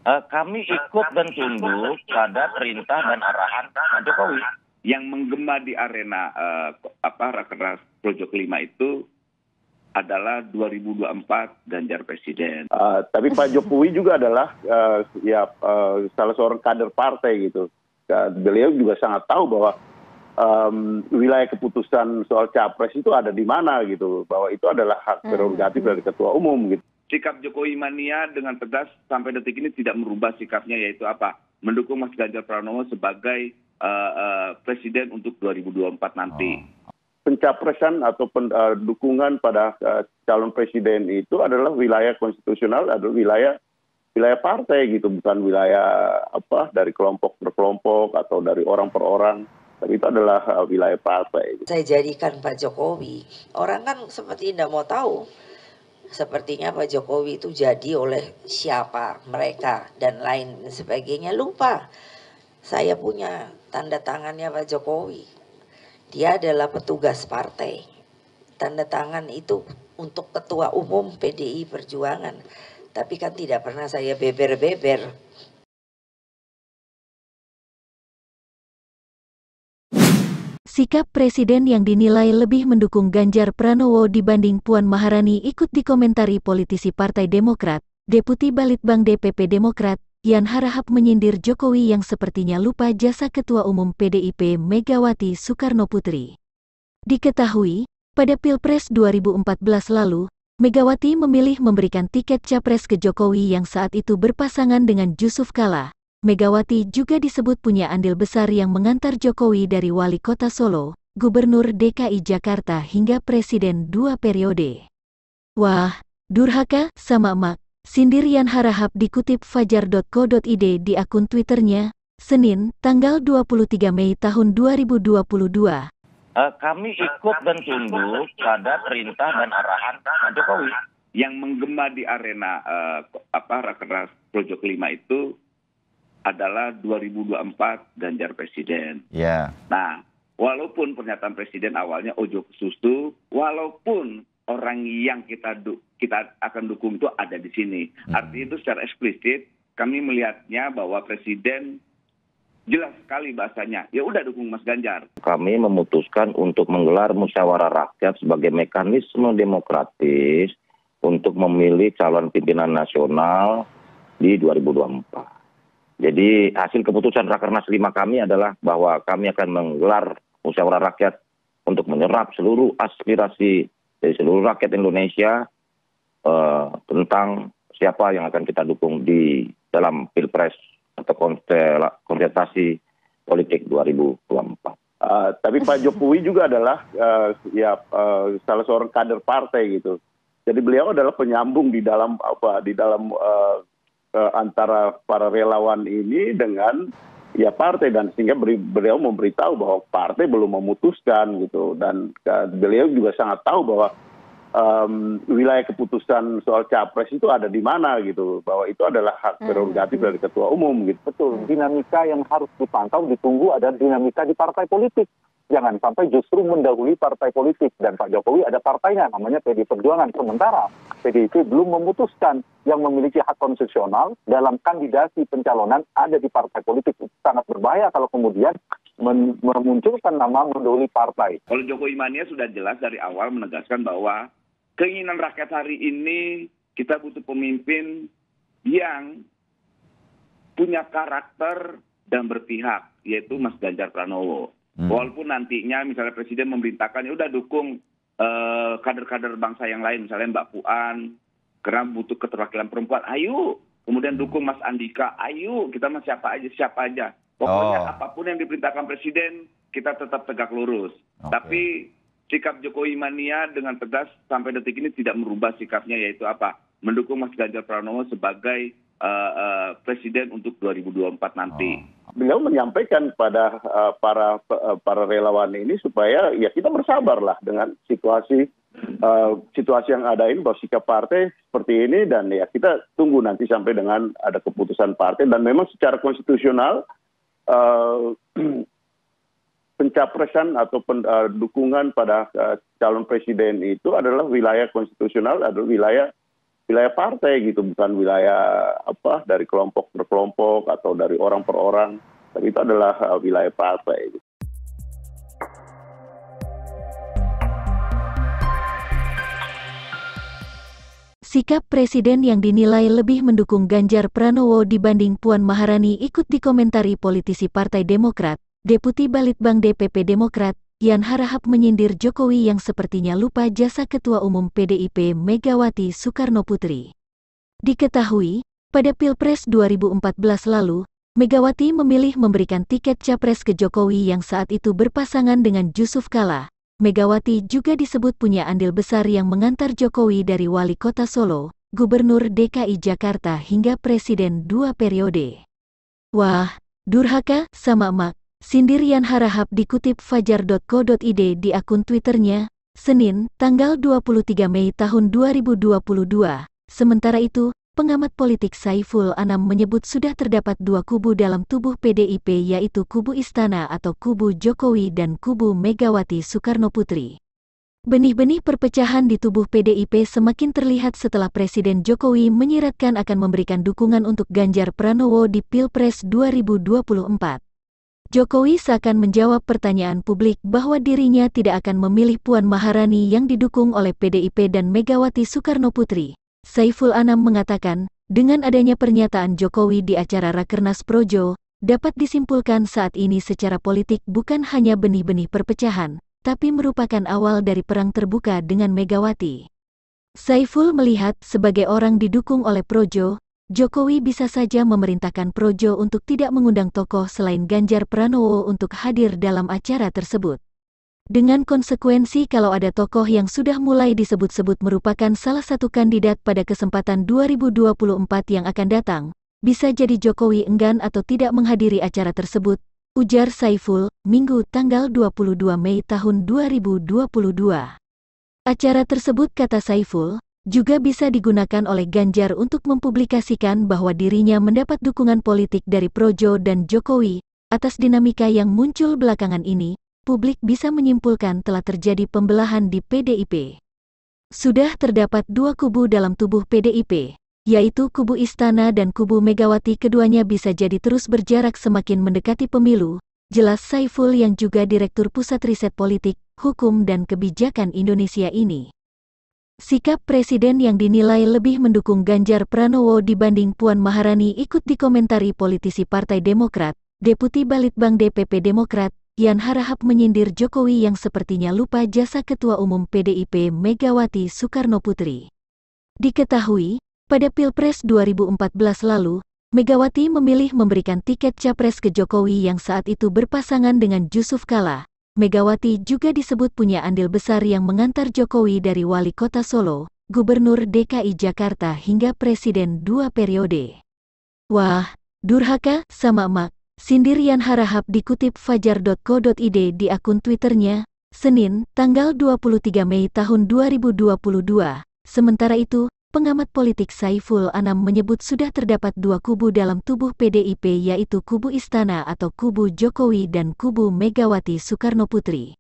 Kami ikut dan tunduk pada perintah dan arahan Pak Jokowi. Yang menggema di arena Rakernas Projo Kelima itu adalah 2024 Ganjar Presiden. Tapi Pak Jokowi juga adalah salah seorang kader partai gitu. Beliau juga sangat tahu bahwa wilayah keputusan soal capres itu ada di mana gitu, bahwa itu adalah hak prerogatif dari ketua umum gitu. Sikap Jokowi mania dengan tegas sampai detik ini tidak merubah sikapnya, yaitu apa? Mendukung Mas Ganjar Pranowo sebagai presiden untuk 2024 nanti. Pencapresan atau dukungan pada calon presiden itu adalah wilayah konstitusional, adalah wilayah partai gitu, bukan wilayah dari kelompok per kelompok atau dari orang per orang. Tapi itu adalah wilayah partai. Saya jadikan Pak Jokowi, orang kan seperti tidak mau tahu. Sepertinya Pak Jokowi itu jadi oleh siapa, mereka, dan lain sebagainya. Lupa, saya punya tanda tangannya Pak Jokowi. Dia adalah petugas partai. Tanda tangan itu untuk ketua umum PDI Perjuangan. Tapi kan tidak pernah saya beber-beber. Sikap Presiden yang dinilai lebih mendukung Ganjar Pranowo dibanding Puan Maharani ikut dikomentari politisi Partai Demokrat, Deputi Balitbang DPP Demokrat, Yan Harahap menyindir Jokowi yang sepertinya lupa jasa Ketua Umum PDIP Megawati Soekarnoputri. Diketahui, pada Pilpres 2014 lalu, Megawati memilih memberikan tiket capres ke Jokowi yang saat itu berpasangan dengan Jusuf Kalla. Megawati juga disebut punya andil besar yang mengantar Jokowi dari Wali Kota Solo, Gubernur DKI Jakarta hingga Presiden 2 periode. Wah, durhaka sama emak, sindir Yan Harahap dikutip fajar.co.id di akun Twitternya, Senin, tanggal 23 Mei tahun 2022. Kami ikut dan tunduk pada perintah dan arahan Pak Jokowi. Yang menggema di arena Rakernas Projo Kelima itu adalah 2024 Ganjar Presiden. Ya. Nah, walaupun pernyataan Presiden awalnya ojo ke susu, walaupun orang yang kita akan dukung itu ada di sini. Artinya itu secara eksplisit kami melihatnya bahwa Presiden jelas sekali bahasanya, ya udah dukung Mas Ganjar. Kami memutuskan untuk menggelar musyawarah rakyat sebagai mekanisme demokratis untuk memilih calon pimpinan nasional di 2024. Jadi hasil keputusan Rakernas 5 kami adalah bahwa kami akan menggelar musyawarah rakyat untuk menyerap seluruh aspirasi dari seluruh rakyat Indonesia tentang siapa yang akan kita dukung di dalam Pilpres atau kontestasi politik 2024. Tapi Pak Jokowi juga adalah salah seorang kader partai gitu. Jadi beliau adalah penyambung di dalam antara para relawan ini dengan partai, dan sehingga beliau memberitahu bahwa partai belum memutuskan gitu, dan beliau juga sangat tahu bahwa wilayah keputusan soal capres itu ada di mana gitu, bahwa itu adalah hak prerogatif dari ketua umum gitu. Betul, dinamika yang harus dipantau, ditunggu ada dinamika di partai politik. Jangan sampai justru mendahului partai politik. Dan Pak Jokowi ada partainya, namanya PDI Perjuangan. Sementara PDIP belum memutuskan, yang memiliki hak konstitusional dalam kandidasi pencalonan ada di partai politik. Sangat berbahaya kalau kemudian memunculkan nama mendahului partai. Kalau Jokowi mania sudah jelas dari awal menegaskan bahwa keinginan rakyat hari ini kita butuh pemimpin yang punya karakter dan berpihak, yaitu Mas Ganjar Pranowo. Walaupun nantinya misalnya Presiden memerintahkan, ya udah dukung kader-kader bangsa yang lain, misalnya Mbak Puan, karena butuh keterwakilan perempuan, ayo. Kemudian dukung Mas Andika, ayo. Kita mah siapa aja. Pokoknya apapun yang diperintahkan Presiden, kita tetap tegak lurus. Tapi sikap Jokowi mania dengan tegas sampai detik ini tidak merubah sikapnya, yaitu apa? Mendukung Mas Ganjar Pranowo sebagai presiden untuk 2024 nanti. Beliau menyampaikan pada para relawan ini supaya ya kita bersabarlah dengan situasi yang ada ini, bahwa sikap partai seperti ini, dan ya kita tunggu nanti sampai dengan ada keputusan partai. Dan memang secara konstitusional pencapresan atau dukungan pada calon presiden itu adalah wilayah konstitusional, adalah wilayah partai gitu, bukan wilayah dari kelompok per kelompok atau dari orang per orang, tapi itu adalah wilayah partai. Sikap Presiden yang dinilai lebih mendukung Ganjar Pranowo dibanding Puan Maharani ikut dikomentari politisi Partai Demokrat. Deputi Balitbang DPP Demokrat, Yan Harahap menyindir Jokowi yang sepertinya lupa jasa Ketua Umum PDIP Megawati Soekarnoputri. Diketahui, pada Pilpres 2014 lalu, Megawati memilih memberikan tiket capres ke Jokowi yang saat itu berpasangan dengan Jusuf Kalla. Megawati juga disebut punya andil besar yang mengantar Jokowi dari Wali Kota Solo, Gubernur DKI Jakarta hingga Presiden 2 periode. Wah, durhaka sama emak, sindir Yan Harahap dikutip fajar.co.id di akun Twitternya, Senin, tanggal 23 Mei tahun 2022. Sementara itu, pengamat politik Saiful Anam menyebut sudah terdapat dua kubu dalam tubuh PDIP, yaitu kubu Istana atau kubu Jokowi dan kubu Megawati Soekarnoputri. Benih-benih perpecahan di tubuh PDIP semakin terlihat setelah Presiden Jokowi menyiratkan akan memberikan dukungan untuk Ganjar Pranowo di Pilpres 2024. Jokowi seakan menjawab pertanyaan publik bahwa dirinya tidak akan memilih Puan Maharani yang didukung oleh PDIP dan Megawati Soekarnoputri. Saiful Anam mengatakan, dengan adanya pernyataan Jokowi di acara Rakernas Projo, dapat disimpulkan saat ini secara politik bukan hanya benih-benih perpecahan, tapi merupakan awal dari perang terbuka dengan Megawati. Saiful melihat sebagai orang didukung oleh Projo, Jokowi bisa saja memerintahkan Projo untuk tidak mengundang tokoh selain Ganjar Pranowo untuk hadir dalam acara tersebut. Dengan konsekuensi kalau ada tokoh yang sudah mulai disebut-sebut merupakan salah satu kandidat pada kesempatan 2024 yang akan datang, bisa jadi Jokowi enggan atau tidak menghadiri acara tersebut, ujar Saiful, Minggu tanggal 22 Mei tahun 2022. Acara tersebut, kata Saiful, juga bisa digunakan oleh Ganjar untuk mempublikasikan bahwa dirinya mendapat dukungan politik dari Projo dan Jokowi. Atas dinamika yang muncul belakangan ini, publik bisa menyimpulkan telah terjadi pembelahan di PDIP. Sudah terdapat dua kubu dalam tubuh PDIP, yaitu kubu Istana dan kubu Megawati. Keduanya bisa jadi terus berjarak semakin mendekati pemilu, jelas Saiful yang juga Direktur Pusat Riset Politik, Hukum dan Kebijakan Indonesia ini. Sikap Presiden yang dinilai lebih mendukung Ganjar Pranowo dibanding Puan Maharani ikut dikomentari politisi Partai Demokrat. Deputi Balitbang DPP Demokrat, Yan Harahap menyindir Jokowi yang sepertinya lupa jasa Ketua Umum PDIP Megawati Soekarnoputri. Diketahui, pada Pilpres 2014 lalu, Megawati memilih memberikan tiket capres ke Jokowi yang saat itu berpasangan dengan Jusuf Kalla. Megawati juga disebut punya andil besar yang mengantar Jokowi dari Wali Kota Solo, Gubernur DKI Jakarta hingga Presiden 2 periode. Wah, durhaka sama emak, sindir Yan Harahap dikutip fajar.co.id di akun Twitternya, Senin, tanggal 23 Mei tahun 2022. Sementara itu, pengamat politik Saiful Anam menyebut sudah terdapat dua kubu dalam tubuh PDIP, yaitu kubu Istana atau kubu Jokowi dan kubu Megawati Soekarnoputri.